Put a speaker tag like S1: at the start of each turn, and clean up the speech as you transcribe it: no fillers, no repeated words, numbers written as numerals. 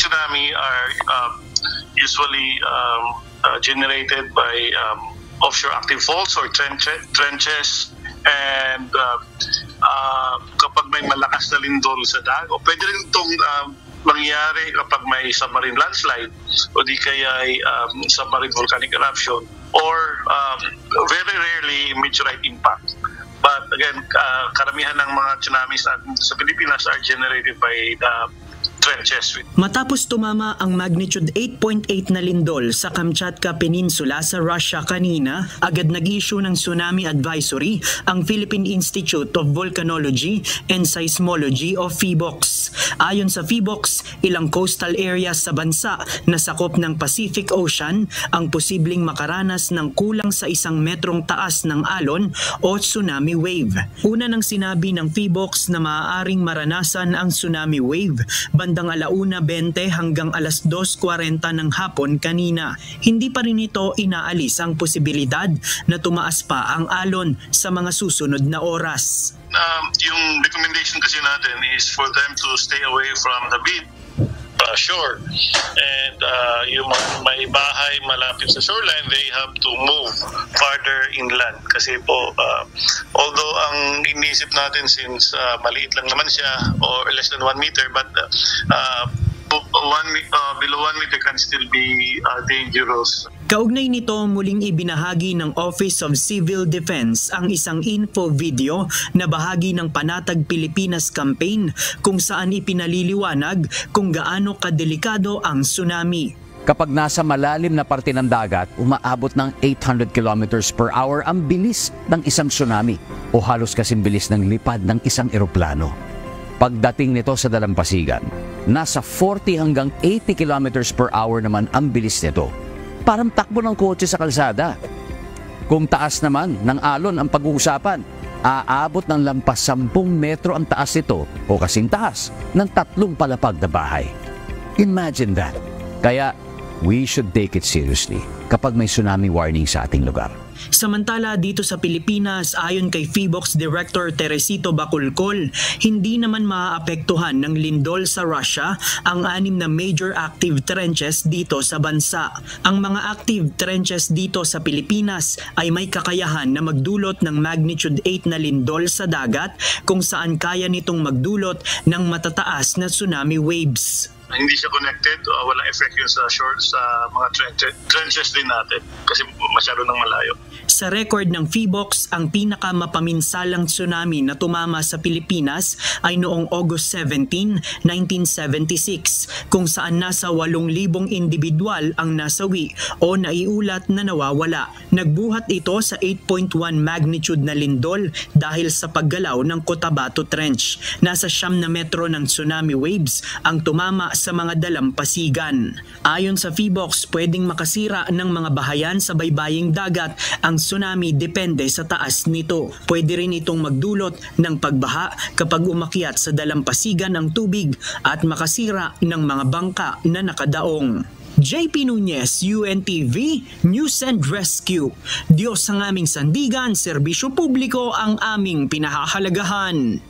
S1: tsunami are usually generated by offshore active faults or trenches, and kapag may malakas na lindol sa dagat, o pwede rin itong mangyayari kapag may submarine landslide o di kaya ay submarine volcanic eruption, or very rarely meteorite impact. But again, karamihan ng mga tsunamis sa Pilipinas are generated by the trenches.
S2: Matapos tumama ang magnitude 8.8 na lindol sa Kamchatka Peninsula sa Russia kanina, agad nag-issue ng tsunami advisory ang Philippine Institute of Volcanology and Seismology o PHIVOLCS. Ayon sa PHIVOLCS, ilang coastal areas sa bansa na sakop ng Pacific Ocean ang posibleng makaranas ng kulang sa 1 metrong taas ng alon o tsunami wave. Una nang sinabi ng PHIVOLCS na maaaring maranasan ang tsunami wave bandang 1:20 hanggang 2:40 ng hapon kanina. Hindi pa rin ito inaalis ang posibilidad na tumaas pa ang alon sa mga susunod na oras.
S1: Yung recommendation kasi natin is for them to stay away from the beach, shore, and yung may bahay malapit sa shoreline, they have to move farther inland kasi po although ang iniisip natin since maliit lang naman siya or less than 1 meter, but below 1 meter can still be dangerous.
S2: Kaugnay nito, muling ibinahagi ng Office of Civil Defense ang isang info video na bahagi ng Panatag Pilipinas campaign kung saan ipinaliliwanag kung gaano kadelikado ang tsunami.
S3: Kapag nasa malalim na parte ng dagat, umaabot ng 800 kilometers per hour ang bilis ng isang tsunami o halos kasing bilis ng lipad ng isang eroplano. Pagdating nito sa dalampasigan, nasa 40 hanggang 80 kilometers per hour naman ang bilis nito. Parang takbo ng kotse sa kalsada. Kung taas naman ng alon ang pag-uusapan, aabot ng lampas 10 metro ang taas nito o kasing taas ng 3 palapag na bahay. Imagine that. Kaya we should take it seriously kapag may tsunami warning sa ating lugar.
S2: Samantala dito sa Pilipinas, ayon kay PHIVOLCS Director Teresito Bacolcol, hindi naman maaapektuhan ng lindol sa Russia ang 6 na major active trenches dito sa bansa. Ang mga active trenches dito sa Pilipinas ay may kakayahan na magdulot ng magnitude 8 na lindol sa dagat kung saan kaya nitong magdulot ng matataas na tsunami waves.
S1: Hindi siya connected, walang effect yun sa shore, sa mga trenches din natin kasi masyado nang malayo.
S2: Sa record ng PHIVOLCS, ang pinakamapaminsalang tsunami na tumama sa Pilipinas ay noong August 17, 1976, kung saan nasa 8,000 individual ang nasawi o naiulat na nawawala. Nagbuhat ito sa 8.1 magnitude na lindol dahil sa paggalaw ng Cotabato Trench. Nasa 9 na metro ng tsunami waves ang tumama sa mga dalampasigan. Ayon sa PHIVOLCS, pwedeng makasira ng mga bahayan sa baybaying dagat ang tsunami depende sa taas nito. Pwede rin itong magdulot ng pagbaha kapag umakyat sa dalampasigan ang tubig at makasira ng mga bangka na nakadaong. JP Nunez, UNTV, News and Rescue. Diyos ang aming sandigan, serbisyo publiko ang aming pinahahalagahan.